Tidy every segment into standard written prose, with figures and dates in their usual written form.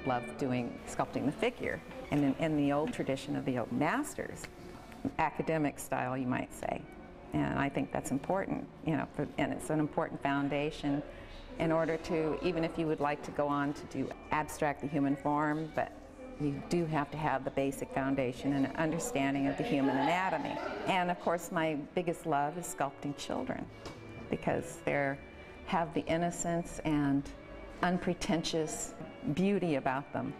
love sculpting the figure. And in the old tradition of the old masters, academic style, you might say. And I think that's important, you know, and it's an important foundation in order to, even if you would like to go on to do abstract the human form, but you do have to have the basic foundation and an understanding of the human anatomy. And of course, my biggest love is sculpting children, because they have the innocence and unpretentious beauty about them.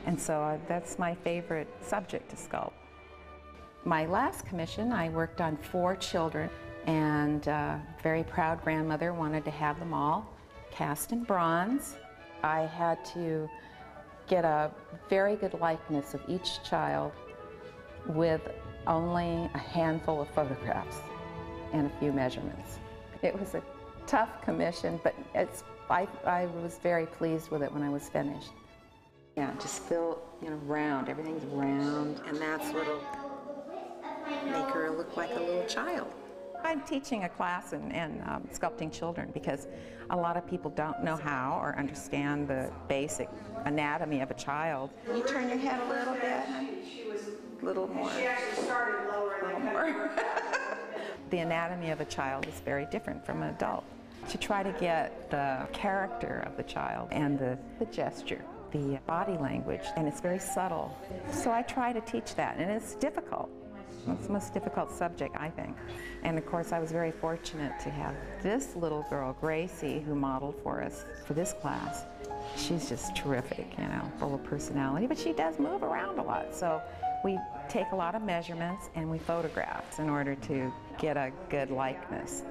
And so that's my favorite subject to sculpt. My last commission, I worked on 4 children, and a very proud grandmother wanted to have them all cast in bronze. I had to get a very good likeness of each child with only a handful of photographs and a few measurements. It was a tough commission, but I was very pleased with it when I was finished. Yeah, just feel, you know, round. Everything's round, and that's what'll make her look like a little child. I'm teaching a class in sculpting children because a lot of people don't know how or understand the basic anatomy of a child. You turn your head a little bit, a little more. She actually started lower a little more. The anatomy of a child is very different from an adult. To try to get the character of the child and the gesture, the body language, and it's very subtle. So I try to teach that, and it's difficult. It's the most difficult subject, I think. And of course, I was very fortunate to have this little girl, Gracie, who modeled for us for this class. She's just terrific, you know, full of personality, but she does move around a lot. So we take a lot of measurements and we photograph in order to get a good likeness.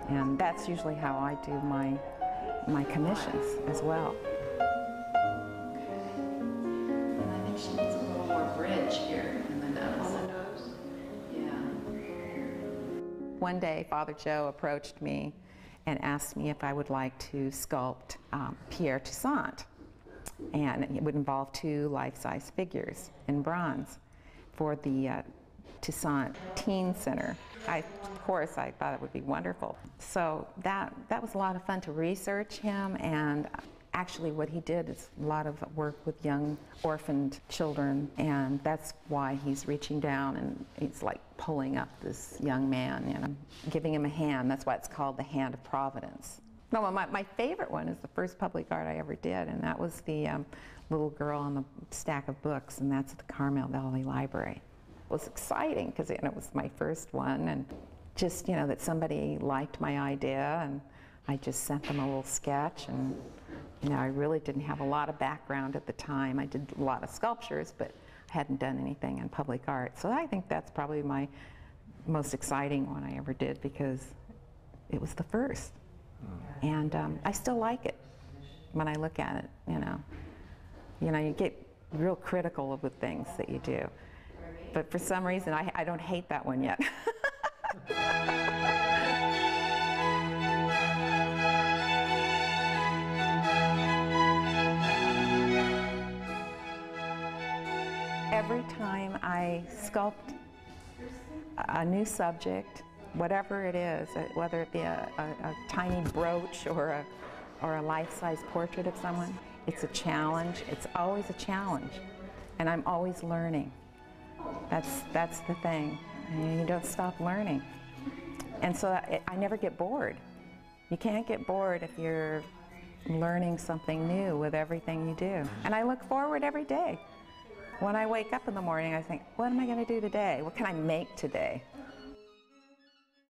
And that's usually how I do my commissions as well. And I think she needs a little more bridge here in the nose. On the nose? Yeah. One day, Father Joe approached me and asked me if I would like to sculpt Pierre Toussaint. And it would involve 2 life-size figures in bronze for the Toussaint Teen Center. Of course, I thought it would be wonderful. So that was a lot of fun to research him, and actually what he did is a lot of work with young orphaned children, and that's why he's reaching down and he's like pulling up this young man, you know, giving him a hand. That's why it's called the Hand of Providence. No, my favorite one is the first public art I ever did, and that was the little girl on the stack of books, and that's at the Carmel Valley Library. It was exciting because it was my first one, and just, you know, that somebody liked my idea, and I just sent them a little sketch, and you know, I really didn't have a lot of background at the time. I did a lot of sculptures, but I hadn't done anything in public art. So I think that's probably my most exciting one I ever did, because it was the first. And I still like it when I look at it, you know. You know, you get real critical with things that you do. But for some reason, I don't hate that one yet. Every time I sculpt a new subject, whatever it is, whether it be a tiny brooch or a life-size portrait of someone, it's a challenge. It's always a challenge, and I'm always learning. That's the thing. You don't stop learning. And so I never get bored. You can't get bored if you're learning something new with everything you do. And I look forward every day. When I wake up in the morning, I think, what am I going to do today? What can I make today?